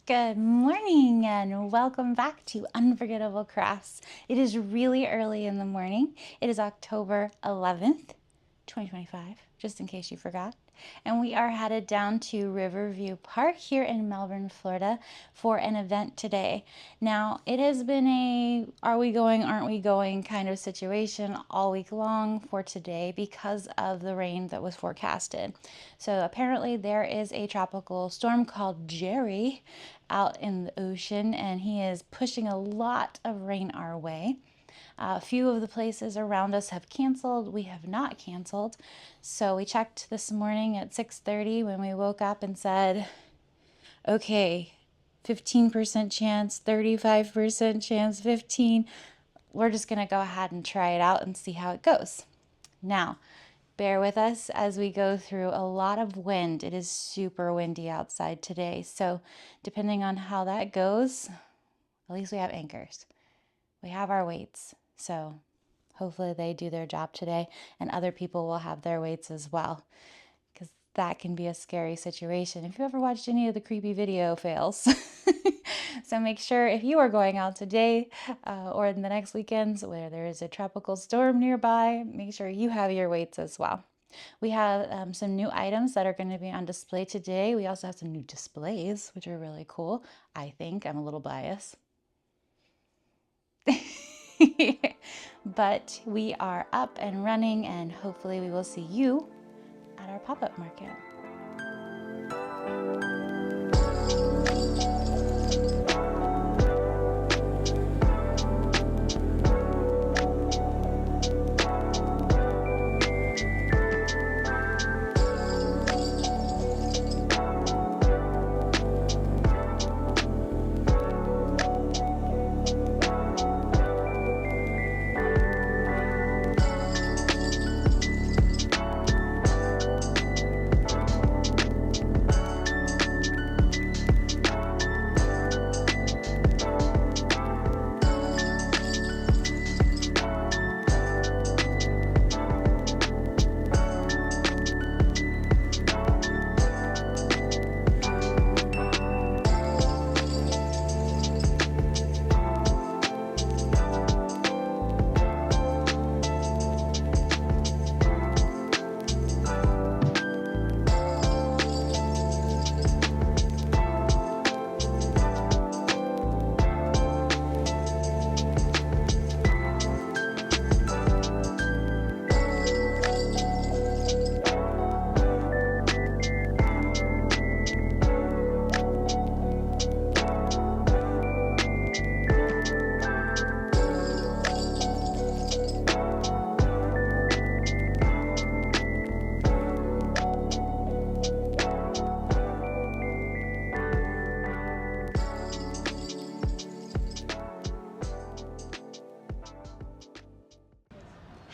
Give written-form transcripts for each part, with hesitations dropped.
Good morning and welcome back to Unforgettable Crafts. It is really early in the morning. It is October 11th, 2025, just in case you forgot. And we are headed down to Riverview Park here in Melbourne, Florida for an event today. Now, it has been a are we going, aren't we going kind of situation all week long for today because of the rain that was forecasted. So apparently there is a tropical storm called Jerry out in the ocean, and he is pushing a lot of rain our way. A few of the places around us have canceled. We have not canceled. So we checked this morning at 6:30 when we woke up and said, okay, 15% chance, 35% chance, 15. We're just going to go ahead and try it out and see how it goes. Now, bear with us as we go through a lot of wind. It is super windy outside today. So depending on how that goes, at least we have anchors. We have our weights. So hopefully they do their job today and other people will have their weights as well, because that can be a scary situation if you ever watched any of the creepy video fails. So make sure if you are going out today or in the next weekends where there is a tropical storm nearby, make sure you have your weights as well. We have some new items that are going to be on display today. We also have some new displays, which are really cool. I think I'm a little biased. But we are up and running, and hopefully we will see you at our pop-up market.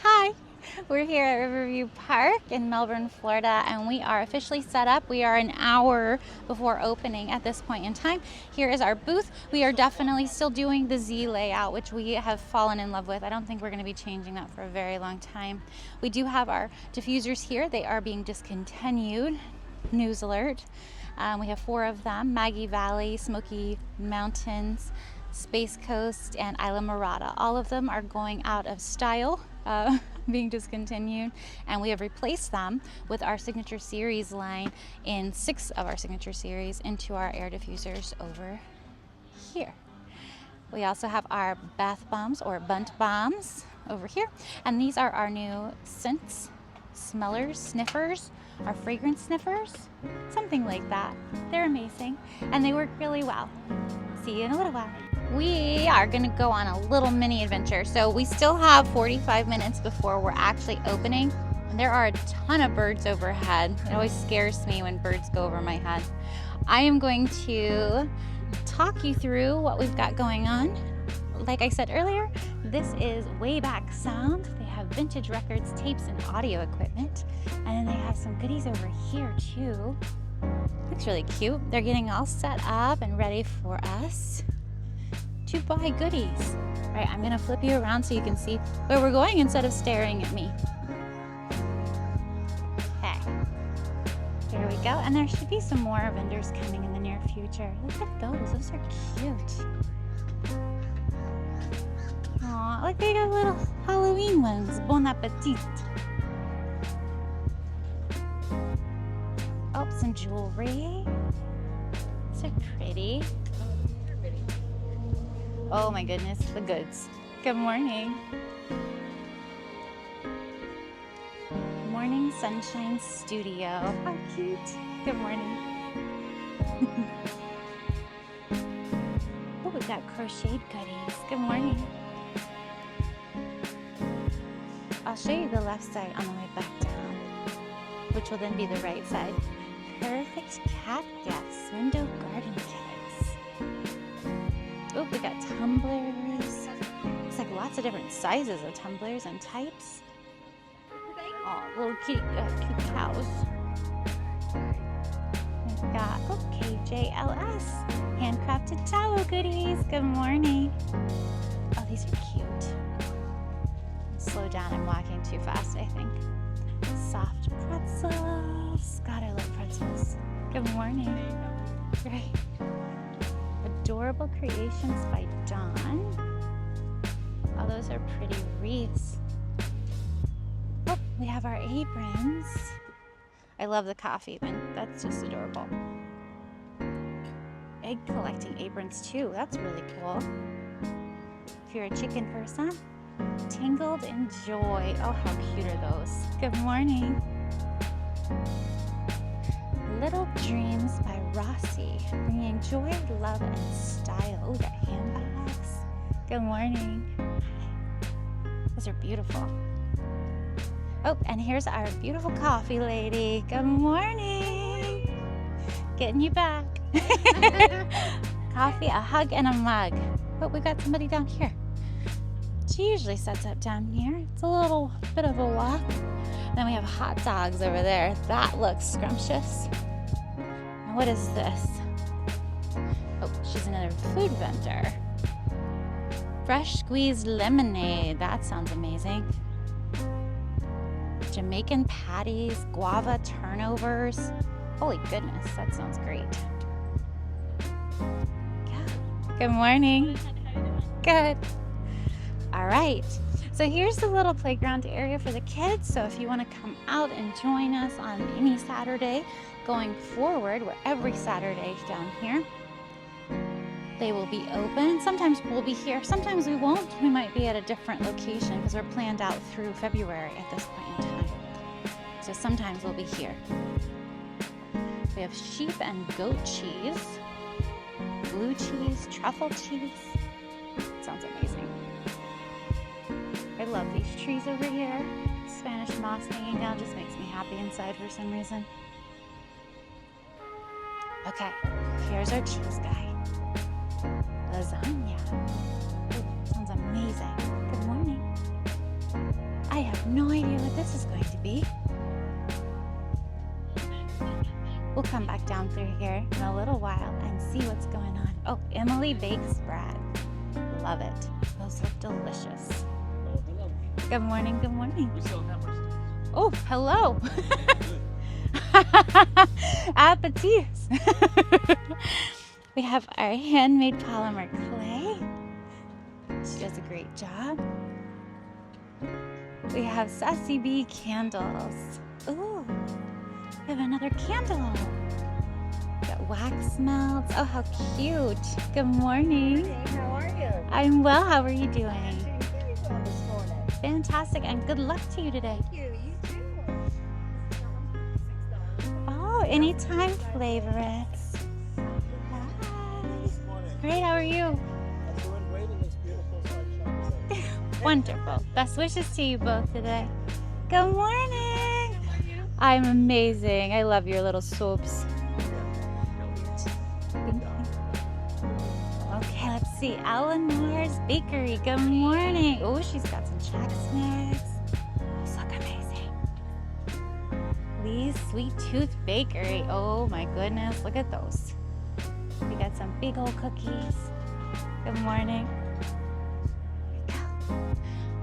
Hi, we're here at Riverview Park in Melbourne, Florida, and we are officially set up. We are an hour before opening at this point in time. Here is our booth. We are definitely still doing the Z layout, which we have fallen in love with. I don't think we're going to be changing that for a very long time. We do have our diffusers here. They are being discontinued. News alert. We have 4 of them: Maggie Valley, Smoky Mountains, Space Coast, and Isla Morada. All of them are going out of style, being discontinued, and we have replaced them with our Signature Series line in 6 of our Signature Series into our air diffusers over here. We also have our bath bombs or bunt bombs over here, and these are our new scents, smellers, sniffers, our fragrance sniffers, something like that. They're amazing, and they work really well. See you in a little while. We are going to go on a little mini adventure. So we still have 45 minutes before we're actually opening. And there are a ton of birds overhead. It always scares me when birds go over my head. I am going to talk you through what we've got going on. Like I said earlier, this is Way Back Sound. They have vintage records, tapes, and audio equipment. And then they have some goodies over here too. Looks really cute. They're getting all set up and ready for us to buy goodies. All right, I'm gonna flip you around so you can see where we're going instead of staring at me. Okay, here we go. And there should be some more vendors coming in the near future. Look at those. Those are cute. Aw, look, they got little Halloween ones. Bon appetit. Oh, some jewelry. These are pretty. Oh my goodness, the goods. Good morning. Morning Sunshine Studio. How cute. Good morning. Oh, we've got crocheted goodies. Good morning. I'll show you the left side on the way back down, which will then be the right side. Perfect cactus window garden kits. Oh, we got tumblers. Looks like lots of different sizes of tumblers and types. Oh, little cute cows. We've got KJLS handcrafted towel goodies. Good morning. Oh, these are cute. Slow down, I'm walking too fast, I think. Soft pretzels. God, I love pretzels. Good morning. Great. Adorable Creations by Dawn. Oh, those are pretty wreaths. Oh, we have our aprons. I love the coffee bin. That's just adorable. Egg collecting aprons too. That's really cool. If you're a chicken person. Tangled in Joy. Oh, how cute are those? Good morning. Little Dreams by Rossi. Bringing joy, love, and style. Oh, we got handbags. Good morning. Those are beautiful. Oh, and here's our beautiful coffee lady. Good morning. Getting you back. Coffee, a hug, and a mug. But we got somebody down here. She usually sets up down here. It's a little bit of a walk. Then we have hot dogs over there. That looks scrumptious. And what is this? Oh, she's another food vendor. Fresh squeezed lemonade. That sounds amazing. Jamaican patties, guava turnovers. Holy goodness, that sounds great. Yeah. Good morning. Good. All right, so here's the little playground area for the kids. So if you want to come out and join us on any Saturday going forward, we're every Saturday down here. They will be open. Sometimes we'll be here, sometimes we won't. We might be at a different location because we're planned out through February at this point in time. So sometimes we'll be here. We have sheep and goat cheese, blue cheese, truffle cheese. Sounds amazing. I love these trees over here. Spanish moss hanging down just makes me happy inside for some reason. Okay, here's our cheese guy. Lasagna. Ooh, sounds amazing. Good morning. I have no idea what this is going to be. We'll come back down through here in a little while and see what's going on. Oh, Emily bakes bread. Love it. Those look delicious. Good morning, good morning. Oh, hello. Appetites. We have our handmade polymer clay. She does a great job. We have Sassy Bee candles. Ooh, we have another candle. Got wax melts. Oh, how cute. Good morning. Hey, how are you? I'm well. How are you doing? I'm doing very well this morning. Fantastic, and good luck to you today. Thank you. You too. Oh, anytime favorites. Hi. Great, how are you? I'm doing great in this beautiful sunshine. Wonderful. Best wishes to you both today. Good morning. I'm amazing. I love your little soaps. Okay, let's see. Eleanor's Bakery. Good morning. Oh, she's got some Chex Mix. Those look amazing. Lee's Sweet Tooth Bakery. Oh my goodness, look at those. We got some big old cookies. Good morning. There we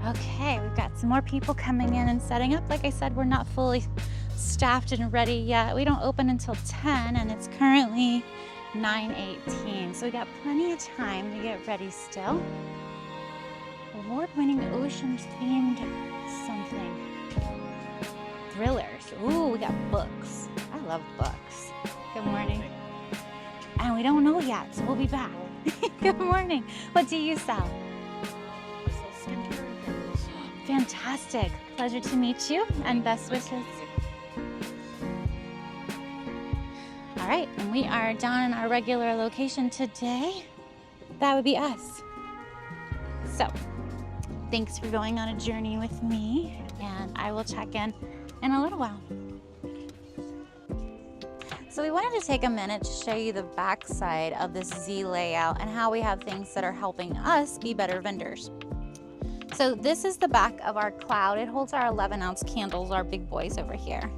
go. Okay, we've got some more people coming in and setting up. Like I said, we're not fully staffed and ready yet. We don't open until 10 and it's currently 9:18. So we got plenty of time to get ready still. Award-winning ocean-themed something. Thrillers. Ooh, we got books. I love books. Good morning. And we don't know yet, so we'll be back. Good morning. What do you sell? I sell skincare and candles. Fantastic. Pleasure to meet you and best wishes. All right, and we are down in our regular location today. That would be us. So, thanks for going on a journey with me, and I will check in a little while. So we wanted to take a minute to show you the back side of this Z layout and how we have things that are helping us be better vendors. So this is the back of our cloud. It holds our 11-ounce candles, our big boys over here.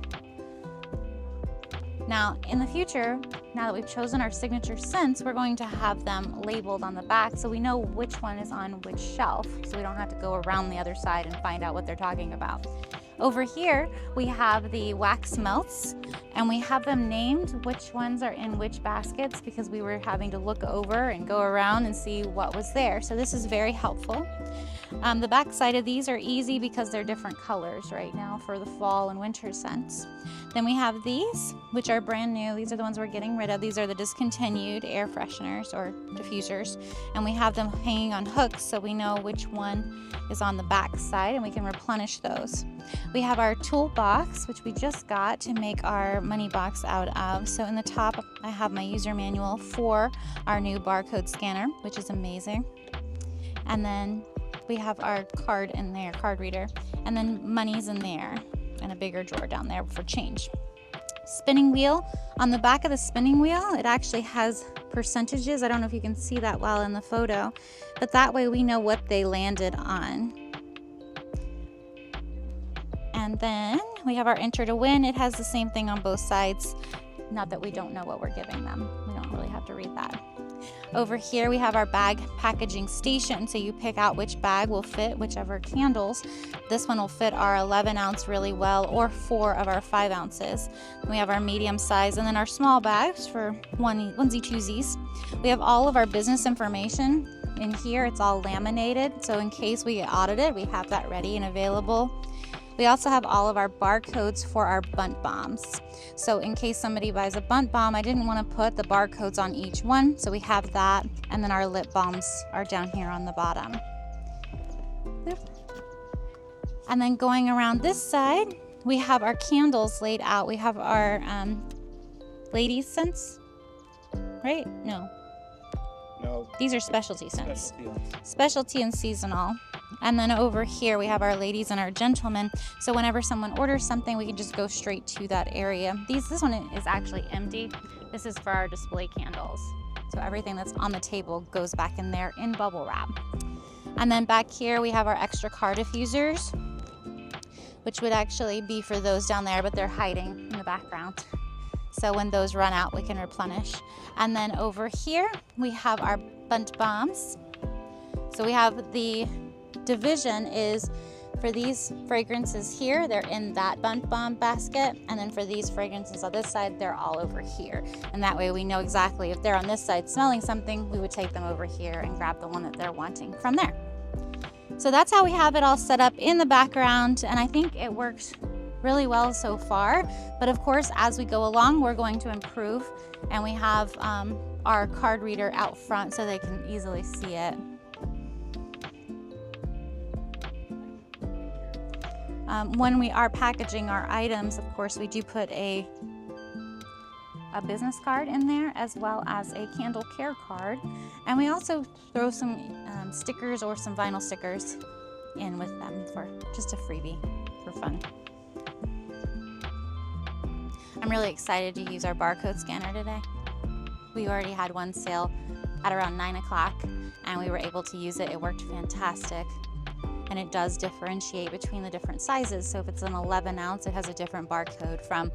Now, in the future, now that we've chosen our signature scents, we're going to have them labeled on the back so we know which one is on which shelf, so we don't have to go around the other side and find out what they're talking about. Over here, we have the wax melts, and we have them named which ones are in which baskets because we were having to look over and go around and see what was there. So this is very helpful. The back side of these are easy because they're different colors right now for the fall and winter scents. Then we have these, which are brand new. These are the ones we're getting rid of. These are the discontinued air fresheners or diffusers. And we have them hanging on hooks so we know which one is on the back side and we can replenish those. We have our toolbox, which we just got to make our money box out of. So in the top, I have my user manual for our new barcode scanner, which is amazing. And then we have our card in there, card reader, and then money's in there, and a bigger drawer down there for change. Spinning wheel. On the back of the spinning wheel, it actually has percentages. I don't know if you can see that well in the photo, but that way we know what they landed on. And then we have our enter to win. It has the same thing on both sides. Not that we don't know what we're giving them. We don't really have to read that. Over here we have our bag packaging station, so you pick out which bag will fit whichever candles. This one will fit our 11-ounce really well, or 4 of our 5 ounces. We have our medium size and then our small bags for onesie twosies. We have all of our business information in here. It's all laminated, so in case we get audited, we have that ready and available. We also have all of our barcodes for our bunt bombs. So in case somebody buys a bunt bomb, I didn't want to put the barcodes on each one, so we have that. And then our lip balms are down here on the bottom. And then going around this side, we have our candles laid out. We have our ladies scents, right? No. No, These are specialty scents. specialty. Specialty and seasonal. And then over here we have our ladies and our gentlemen. So whenever someone orders something, we can just go straight to that area. This one is actually empty. This is for our display candles. So everything that's on the table goes back in there in bubble wrap. And then back here we have our extra car diffusers, which would actually be for those down there, but they're hiding in the background. So when those run out, we can replenish. And then over here we have our bunt bombs. So we have the division is for these fragrances here, they're in that bunt bomb basket, and then for these fragrances on this side, they're all over here. And that way we know exactly if they're on this side smelling something, we would take them over here and grab the one that they're wanting from there. So that's how we have it all set up in the background, and I think it works really well so far. But of course, as we go along, we're going to improve, and we have our card reader out front so they can easily see it. When we are packaging our items, of course, we do put a business card in there as well as a candle care card. And we also throw some stickers or some vinyl stickers in with them for just a freebie for fun. I'm really excited to use our barcode scanner today. We already had one sale at around 9 o'clock and we were able to use it. It worked fantastic. And it does differentiate between the different sizes. So if it's an 11 ounce, it has a different barcode from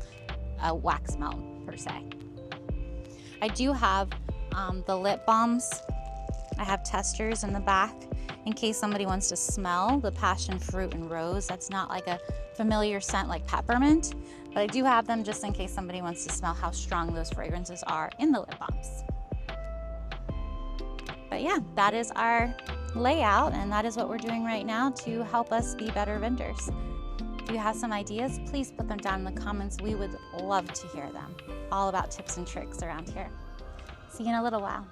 a wax melt per se. I do have the lip balms. I have testers in the back in case somebody wants to smell the passion fruit and rose. That's not like a familiar scent like peppermint, but I do have them just in case somebody wants to smell how strong those fragrances are in the lip balms. But yeah, that is our layout, and that is what we're doing right now to help us be better vendors. If you have some ideas, please put them down in the comments. We would love to hear them. All about tips and tricks around here. See you in a little while.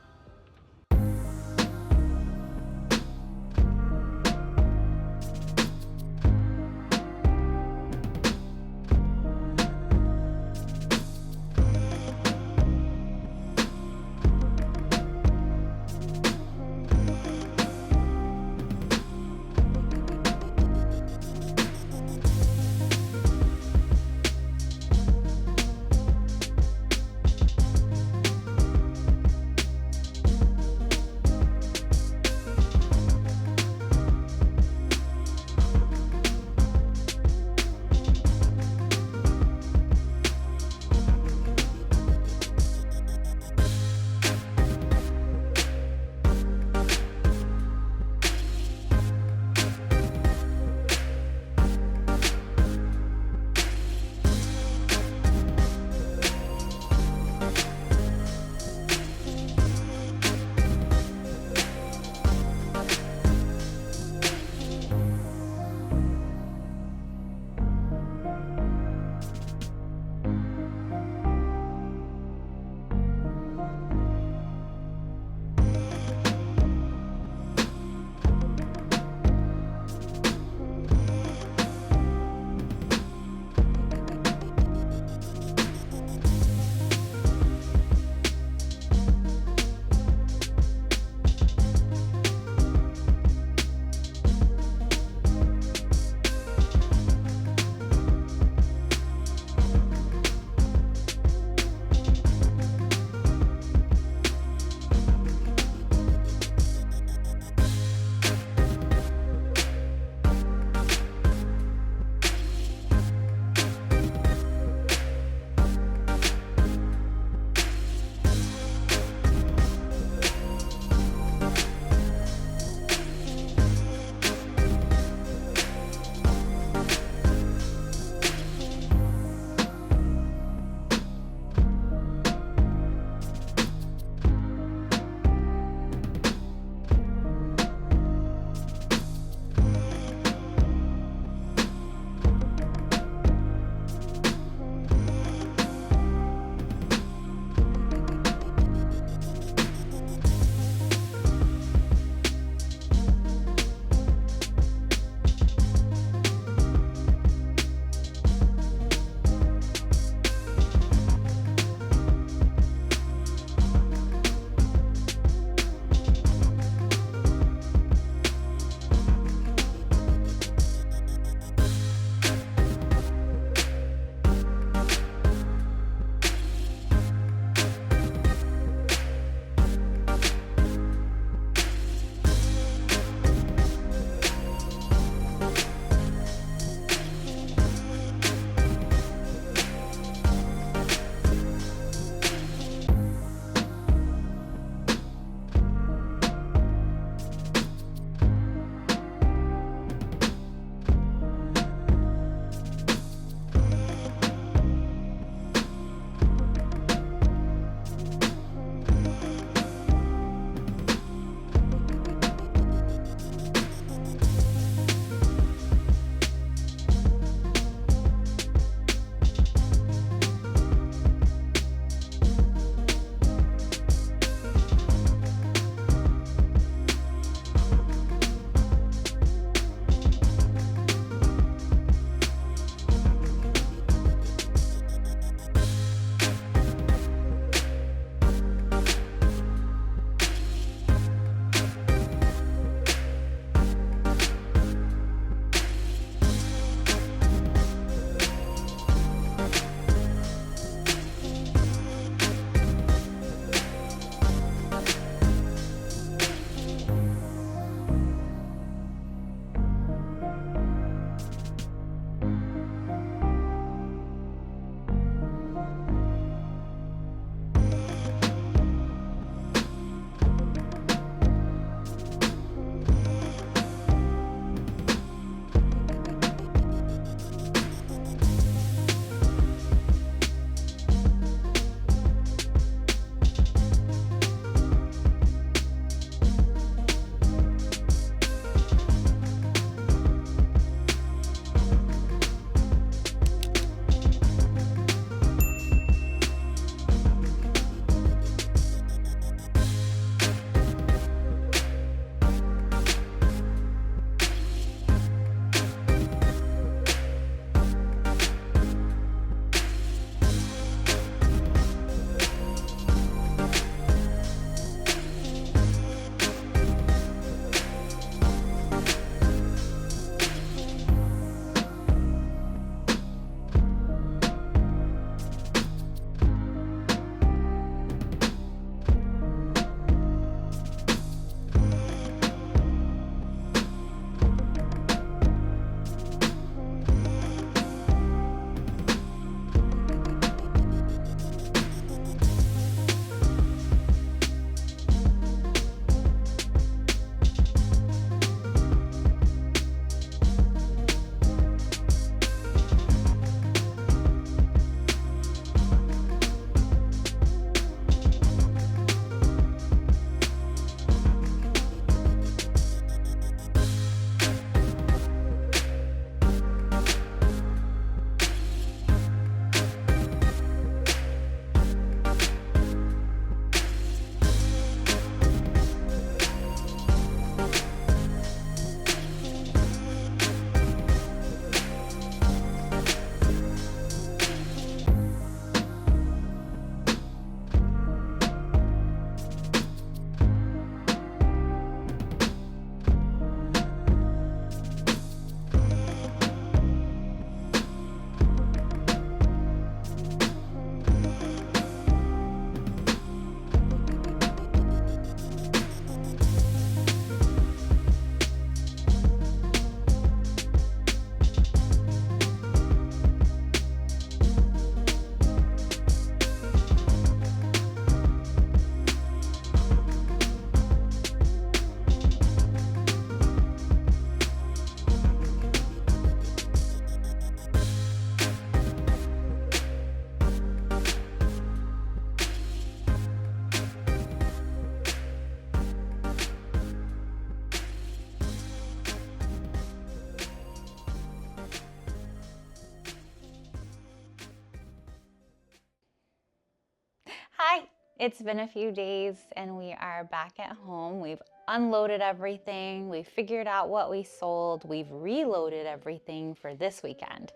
It's been a few days and we are back at home. We've unloaded everything. We've figured out what we sold. We've reloaded everything for this weekend.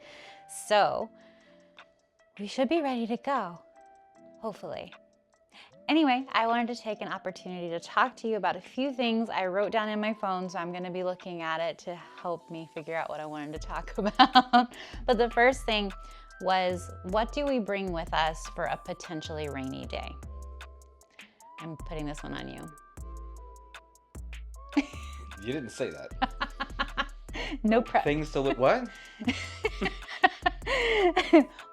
So we should be ready to go, hopefully. Anyway, I wanted to take an opportunity to talk to you about a few things I wrote down in my phone, so I'm going to be looking at it to help me figure out what I wanted to talk about. But the first thing was, what do we bring with us for a potentially rainy day? I'm putting this one on you. You didn't say that. No prep. Things to look what?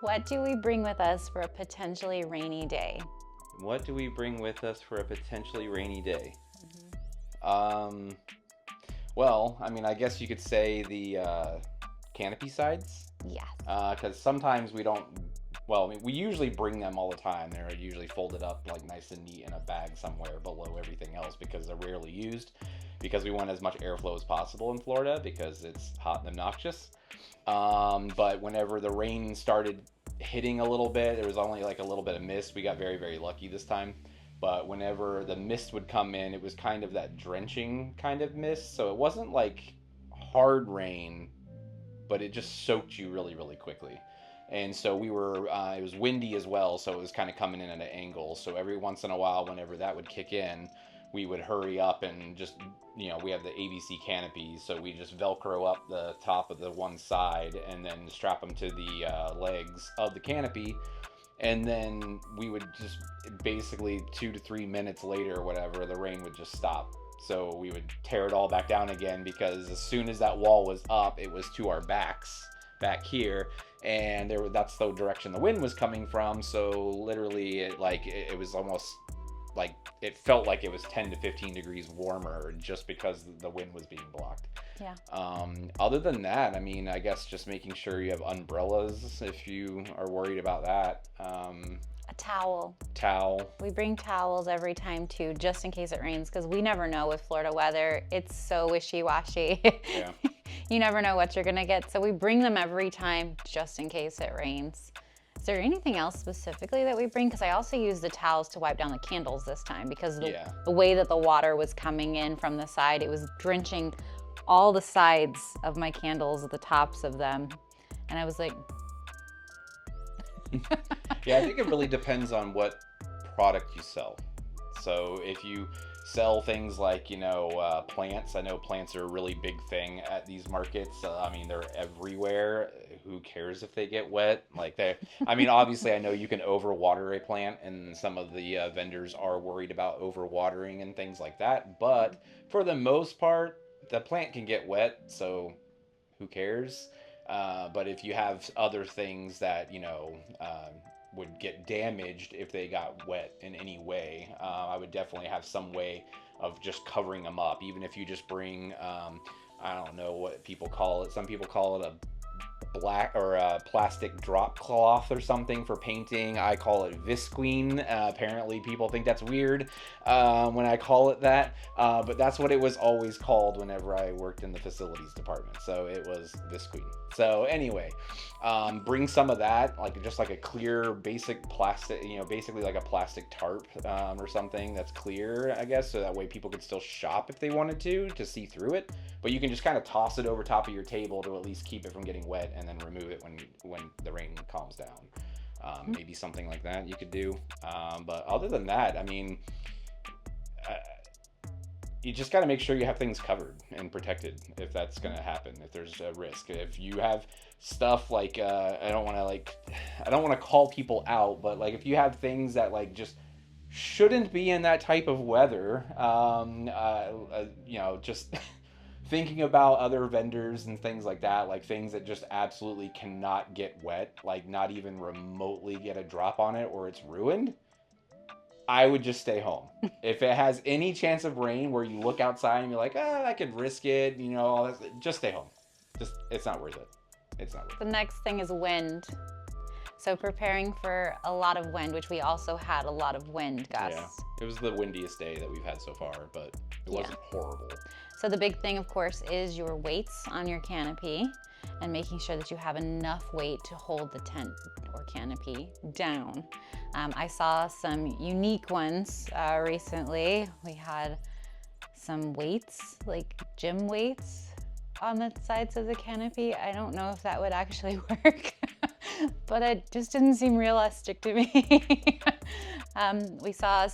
What do we bring with us for a potentially rainy day? What do we bring with us for a potentially rainy day? Well, I mean, I guess you could say the canopy sides. Yes. Because sometimes we don't. Well, I mean, we usually bring them all the time. They're usually folded up like nice and neat in a bag somewhere below everything else because they're rarely used. Because we want as much airflow as possible in Florida because it's hot and obnoxious. But whenever the rain started hitting a little bit, there was only like a little bit of mist. We got very, very lucky this time. But whenever the mist would come in, it was kind of that drenching kind of mist. So it wasn't like hard rain, but it just soaked you really, really quickly. And so we were, it was windy as well, so it was kind of coming in at an angle. So every once in a while, whenever that would kick in, we would hurry up and just, we have the ABC canopies, so we just Velcro up the top of the one side and then strap them to the legs of the canopy. And then we would just basically 2 to 3 minutes later or whatever, the rain would just stop. So we would tear it all back down again because as soon as that wall was up, it was to our backs back here. And that's the direction the wind was coming from. So literally it was almost like it felt like it was 10 to 15 degrees warmer just because the wind was being blocked. Yeah. Other than that, I mean, I guess just making sure you have umbrellas if you are worried about that. A towel. We bring towels every time too, just in case it rains, because we never know with Florida weather. It's so wishy-washy. Yeah. You never know what you're gonna get, so we bring them every time just in case it rains. Is there anything else specifically that we bring? Because I also use the towels to wipe down the candles this time because the way that the water was coming in from the side, it was drenching all the sides of my candles, the tops of them. And I was like... Yeah, I think it really depends on what product you sell. So if you sell things like, plants, I know plants are a really big thing at these markets. I mean, they're everywhere. Who cares if they get wet? Obviously, I know you can overwater a plant, and some of the vendors are worried about overwatering and things like that. But for the most part, the plant can get wet, so who cares? But if you have other things that, would get damaged if they got wet in any way, I would definitely have some way of just covering them up. Even if you just bring, I don't know what people call it. Some people call it a black or a plastic drop cloth or something for painting. I call it visqueen. Apparently people think that's weird when I call it that, but that's what it was always called whenever I worked in the facilities department. So it was visqueen. So anyway, bring some of that, just like a clear basic plastic, basically like a plastic tarp or something that's clear, I guess, so that way people could still shop if they wanted to see through it. But you can just kind of toss it over top of your table to at least keep it from getting wet, and then remove it when the rain calms down. Maybe something like that you could do. But other than that, I mean, you just got to make sure you have things covered and protected if that's going to happen, if there's a risk. If you have stuff like, I don't want to call people out, but if you have things that just shouldn't be in that type of weather, just thinking about other vendors and things like that, things that just absolutely cannot get wet, not even remotely get a drop on it or it's ruined, I would just stay home. If it has any chance of rain where you look outside and you're like, I could risk it, all that, just stay home. It's not worth it. It's not worth it. The next thing is wind. So preparing for a lot of wind, which we also had a lot of wind gusts. Yeah, it was the windiest day that we've had so far, but it wasn't horrible. So the big thing, of course, is your weights on your canopy and making sure that you have enough weight to hold the tent or or canopy down. I saw some unique ones recently. We had some weights, like gym weights on the sides of the canopy. I don't know if that would actually work, but it just didn't seem realistic to me. We saw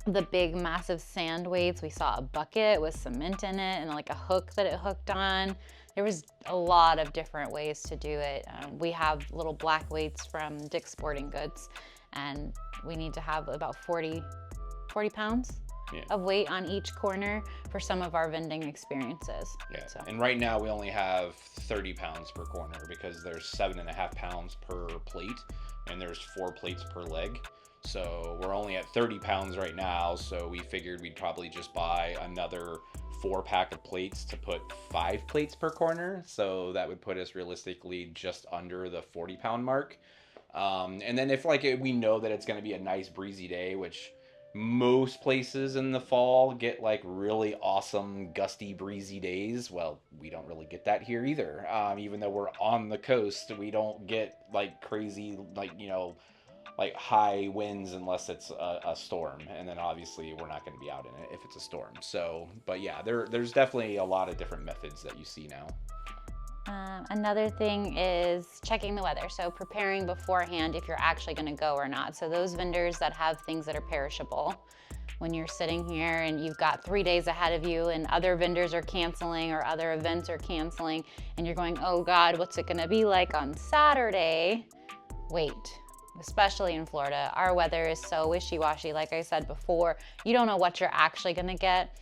the big massive sand weights. We saw a bucket with cement in it and like a hook that it hooked on. There was a lot of different ways to do it. We have little black weights from Dick's Sporting Goods, and we need to have about 40 pounds of weight on each corner for some of our vending experiences. Yeah, so. And right now we only have 30 pounds per corner because there's 7.5 pounds per plate and there's 4 plates per leg. So we're only at 30 pounds right now, so we figured we'd probably just buy another 4-pack of plates to put 5 plates per corner. So that would put us realistically just under the 40-pound mark. And then if like we know that it's going to be a nice breezy day, which most places in the fall get like really awesome gusty breezy days. Well, we don't really get that here either. Even though we're on the coast, we don't get like crazy like high winds unless it's a storm, and then obviously we're not going to be out in it if it's a storm. So, but yeah, there's definitely a lot of different methods that you see now. Another thing is checking the weather. So preparing beforehand if you're actually going to go or not. So those vendors that have things that are perishable, when you're sitting here and you've got 3 days ahead of you and other vendors are canceling or other events are canceling and you're going, oh God, what's it going to be like on Saturday? Wait. Especially in Florida, our weather is so wishy-washy. Like I said before, you don't know what you're actually going to get.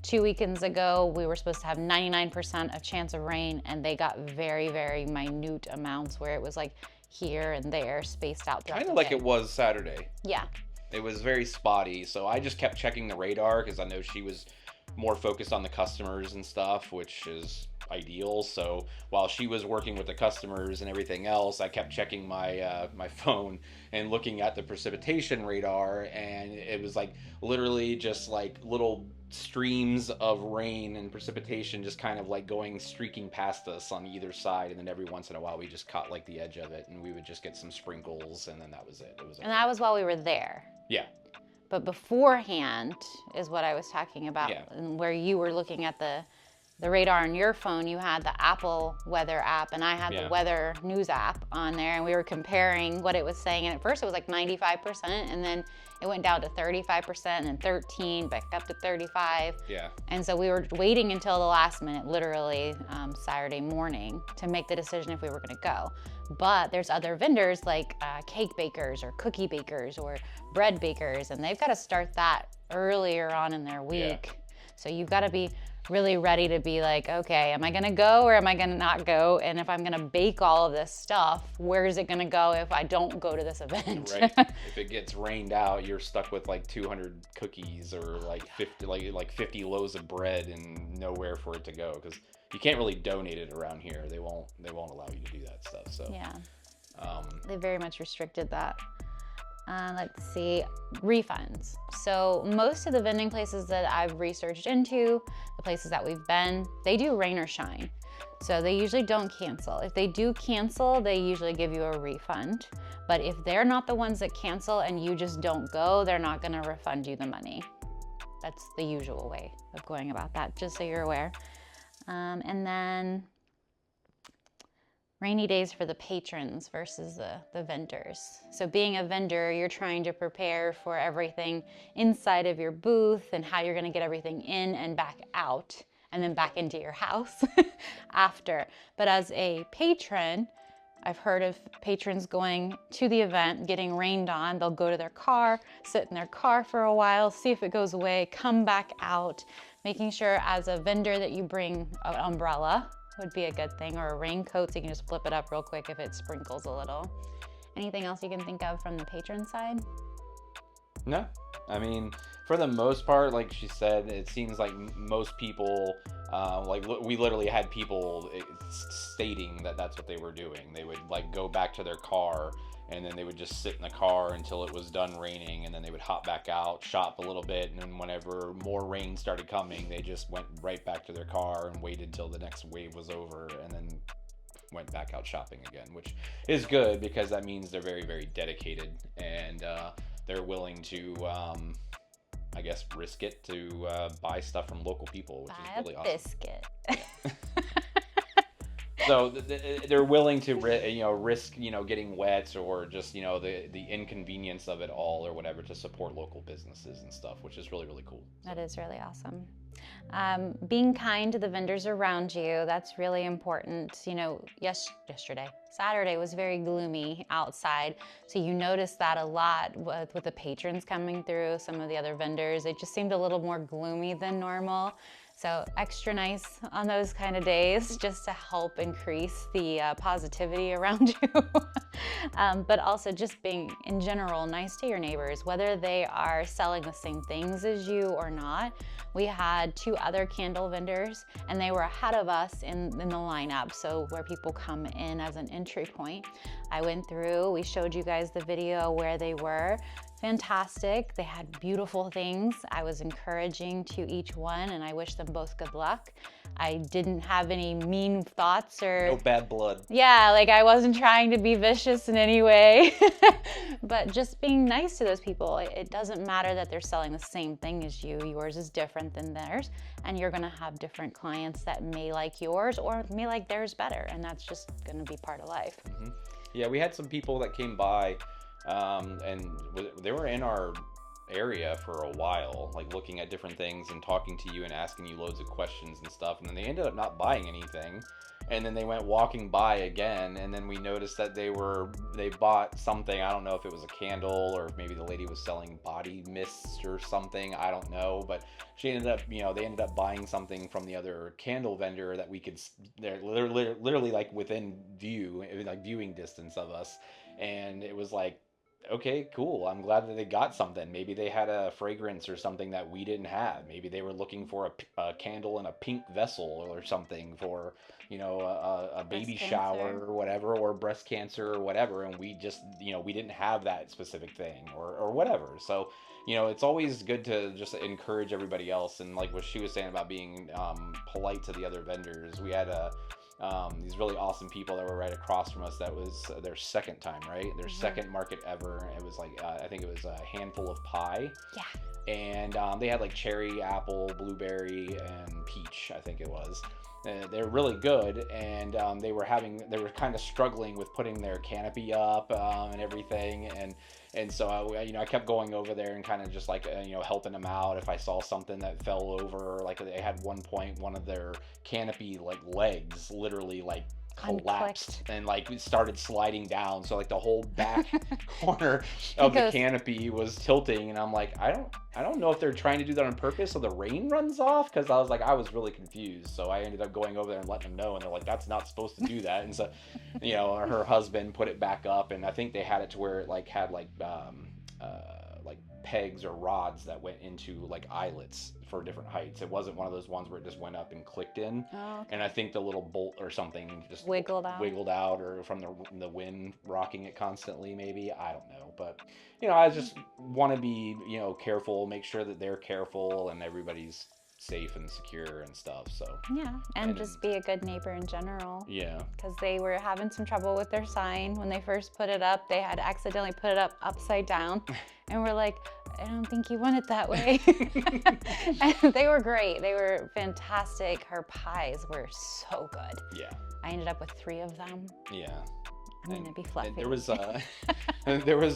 2 weekends ago, we were supposed to have 99% of chance of rain, and they got very, very minute amounts where it was like here and there spaced out throughout the day. Kind of like it was Saturday. Yeah. It was very spotty, so I just kept checking the radar because I know she was more focused on the customers and stuff, which is ideal. So while she was working with the customers and everything else, I kept checking my my phone and looking at the precipitation radar, and it was like literally just like little streams of rain and precipitation just kind of like going streaking past us on either side, and then every once in a while we just caught like the edge of it and we would just get some sprinkles, and then that was it. And that was while we were there. Yeah. But beforehand is what I was talking about, and where you were looking at the radar on your phone. You had the Apple weather app, and I had the weather news app on there, and we were comparing what it was saying. And at first it was like 95%, and then it went down to 35%, and then 13, back up to 35. Yeah. And so we were waiting until the last minute, literally Saturday morning, to make the decision if we were going to go. But there's other vendors like cake bakers or cookie bakers or bread bakers, and they've got to start that earlier on in their week. Yeah. So you've got to be really ready to be like, okay, am I going to go or am I going to not go? And if I'm going to bake all of this stuff, where is it going to go if I don't go to this event? Right. If it gets rained out, you're stuck with like 200 cookies or like 50 loaves of bread and nowhere for it to go, because you can't really donate it around here. They won't allow you to do that stuff. So yeah, they very much restricted that. Let's see, refunds. So most of the vending places that I've researched into, the places that we've been, they do rain or shine. So they usually don't cancel. If they do cancel, they usually give you a refund. But if they're not the ones that cancel and you just don't go, they're not gonna refund you the money. That's the usual way of going about that, just so you're aware. And then rainy days for the patrons versus the vendors. So being a vendor, you're trying to prepare for everything inside of your booth and how you're gonna get everything in and back out and then back into your house after. But as a patron, I've heard of patrons going to the event, getting rained on. They'll go to their car, sit in their car for a while, see if it goes away, come back out, making sure as a vendor that you bring an umbrella would be a good thing, or a raincoat so you can just flip it up real quick if it sprinkles a little. Anything else you can think of from the patron side? No. I mean, for the most part, like she said, it seems like most people, we literally had people stating that that's what they were doing. They would like go back to their car, and then they would just sit in the car until it was done raining, and then they would hop back out, shop a little bit, and then whenever more rain started coming, they just went right back to their car and waited till the next wave was over, and then went back out shopping again, which is good because that means they're very, very dedicated, and they're willing to, I guess, risk it to buy stuff from local people, which is really awesome. Biscuit. So they're willing to risk getting wet or just the inconvenience of it all or whatever to support local businesses and stuff, which is really, really cool. That is really awesome. Being kind to the vendors around you, that's really important. Saturday was very gloomy outside, so you noticed that a lot with the patrons coming through. Some of the other vendors, it just seemed a little more gloomy than normal. So extra nice on those kind of days, just to help increase the positivity around you. But also just being, in general, nice to your neighbors, whether they are selling the same things as you or not. We had 2 other candle vendors, and they were ahead of us in the lineup, so where people come in as an entry point. I went through, we showed you guys the video where they were. Fantastic. They had beautiful things. I was encouraging to each one, and I wish them both good luck. I didn't have any mean thoughts or... No bad blood. Yeah, like I wasn't trying to be vicious in any way, but just being nice to those people. It doesn't matter that they're selling the same thing as you. Yours is different than theirs, and you're gonna have different clients that may like yours or may like theirs better, and that's just gonna be part of life. Mm-hmm. Yeah, we had some people that came by and they were in our area for a while, like looking at different things and talking to you and asking you loads of questions and stuff, and then they ended up not buying anything, and then they went walking by again, and then we noticed that they bought something. I don't know if it was a candle or if maybe the lady was selling body mists or something, I don't know, but she ended up, they ended up buying something from the other candle vendor that we could, they're literally like within viewing distance of us, and it was like, okay, cool. I'm glad that they got something. Maybe they had a fragrance or something that we didn't have. Maybe they were looking for a candle in a pink vessel or something for, a baby shower or whatever, or breast cancer or whatever. And we just, we didn't have that specific thing or whatever. So, it's always good to just encourage everybody else. And like what she was saying about being polite to the other vendors, we had these really awesome people that were right across from us. That was their second time, right? Their second market ever. It was like, I think it was a handful of pie. Yeah. And they had like cherry, apple, blueberry, and peach, I think it was. They're really good, and they were kind of struggling with putting their canopy up and everything, and so I kept going over there and kind of just like helping them out if I saw something that fell over. Like they had one point, one of their canopy like legs literally like collapsed and like started sliding down, so like the whole back corner of the canopy was tilting, and I'm like, I don't know if they're trying to do that on purpose so the rain runs off, because I was really confused. So I ended up going over there and letting them know, and they're like, that's not supposed to do that. And so her husband put it back up, and I think they had it to where it like had like pegs or rods that went into like eyelets for different heights. It wasn't one of those ones where it just went up and clicked in. Oh, okay. And I think the little bolt or something just wiggled out or from the wind rocking it constantly, maybe. I don't know. But I just want to be careful, make sure that they're careful and everybody's safe and secure and stuff. So yeah, and just be a good neighbor in general. Yeah, because they were having some trouble with their sign when they first put it up. They had accidentally put it up upside down, and we're like, I don't think you want it that way. And they were great. They were fantastic. Her pies were so good. Yeah, I ended up with 3 of them. Yeah. I'm gonna be fluffy. There was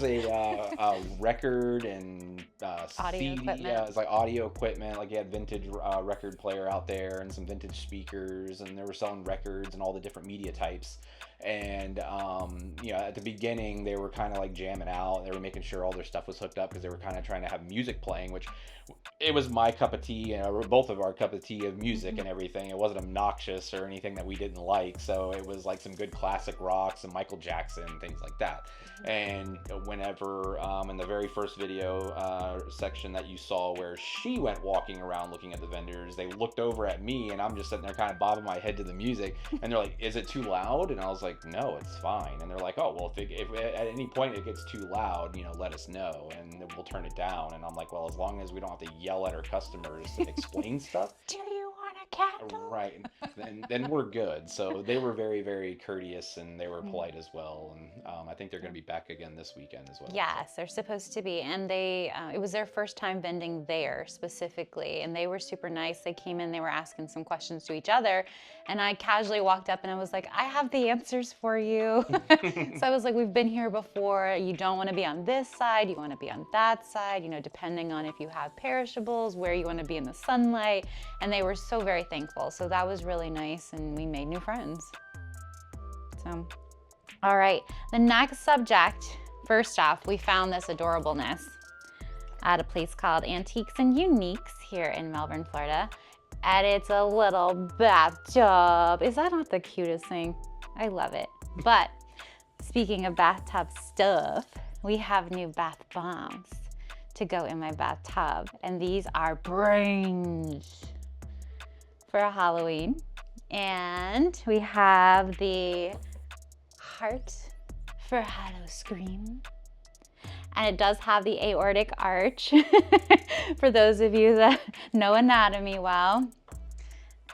a record and audio CD, equipment. Yeah, it was like audio equipment. Like you had vintage record player out there and some vintage speakers, and they were selling records and all the different media types. And at the beginning they were kind of like jamming out. They were making sure all their stuff was hooked up because they were kind of trying to have music playing, which it was my cup of tea, both of our cup of tea of music and everything. It wasn't obnoxious or anything that we didn't like, so it was like some good classic rock, some Michael Jackson, things like that. And whenever in the very first video section that you saw where she went walking around looking at the vendors, they looked over at me, and I'm just sitting there kind of bobbing my head to the music, and they're like, is it too loud? And I was like, no, it's fine. And they're like, oh, well, if at any point it gets too loud, let us know and we'll turn it down. And I'm like, well, as long as we don't have to yell at our customers to explain stuff. Do you want a candle? Right. Then we're good. So they were very, very courteous and they were polite as well. And I think they're going to be back again this weekend as well. Yes, they're supposed to be. And they, it was their first time vending there specifically. And they were super nice. They came in, they were asking some questions to each other. And I casually walked up and I was like, I have the answers for you. So I was like, we've been here before. You don't want to be on this side. You want to be on that side, you know, depending on if you have perishables, where you want to be in the sunlight. And they were so very thankful. So that was really nice. And we made new friends. So, all right. The next subject, first off, we found this adorableness at a place called Antiques and Uniques here in Melbourne, Florida. And it's a little bathtub. Is that not the cutest thing? I love it. But speaking of bathtub stuff, we have new bath bombs to go in my bathtub. And these are brains for Halloween. And we have the heart for Hallow Scream. And it does have the aortic arch for those of you that know anatomy well.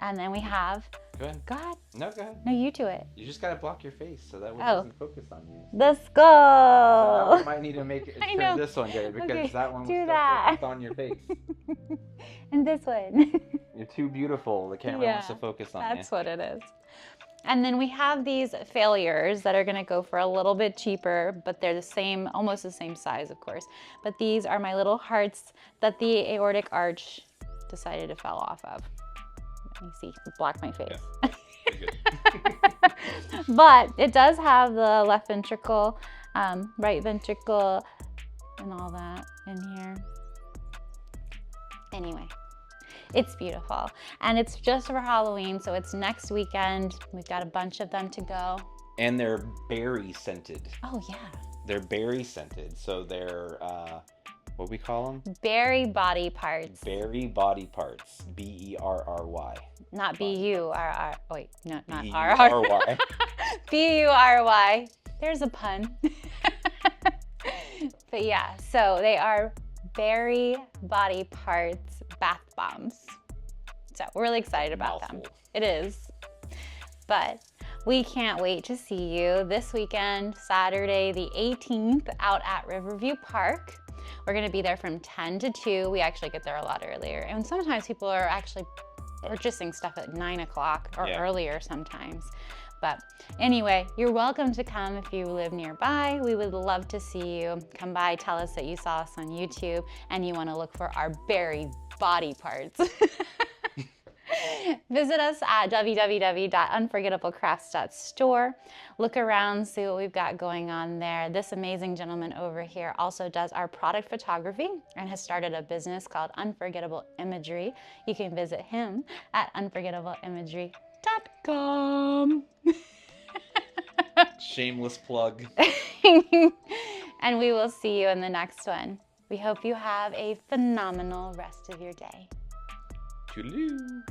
And then we have, Go ahead. go ahead. No, go ahead. No, you do it. You just got to block your face so that way it Oh. doesn't focus on you. The So skull. I might need to make it I turn know. this one, Gary, because Okay, that one was do still that. focused on your face. And this one. You're too beautiful. The camera wants to focus on That's you. what it is. And then we have these failures that are going to go for a little bit cheaper, but they're the same, almost the same size, of course. But these are my little hearts that the aortic arch decided to fall off of. Let me see, block my face. Yeah. Very good. But it does have the left ventricle, right ventricle, and all that in here. Anyway. It's beautiful. And it's just for Halloween, so it's next weekend. We've got a bunch of them to go. And they're berry scented. Oh, yeah. They're berry scented. So they're, what we call them? Berry body parts. Berry body parts. B-E-R-R-Y. Not B-U-R-R. Wait, no, not R-R. B-E-R-Y. B-U-R-Y. There's a pun. But yeah, so they are berry body parts bath bombs. So we're really excited about them. Mouthful. It is. But we can't wait to see you this weekend, Saturday the 18th, out at Riverview Park. We're going to be there from 10 to 2. We actually get there a lot earlier. And sometimes people are actually purchasing stuff at 9 o'clock or earlier sometimes. But anyway, you're welcome to come if you live nearby. We would love to see you. Come by, tell us that you saw us on YouTube and you want to look for our berry body parts. Visit us at www.unforgettablecrafts.store. Look around, see what we've got going on there. This amazing gentleman over here also does our product photography and has started a business called Unforgettable Imagery. You can visit him at unforgettableimagery.com. Shameless plug. And we will see you in the next one. We hope you have a phenomenal rest of your day. Toodaloo.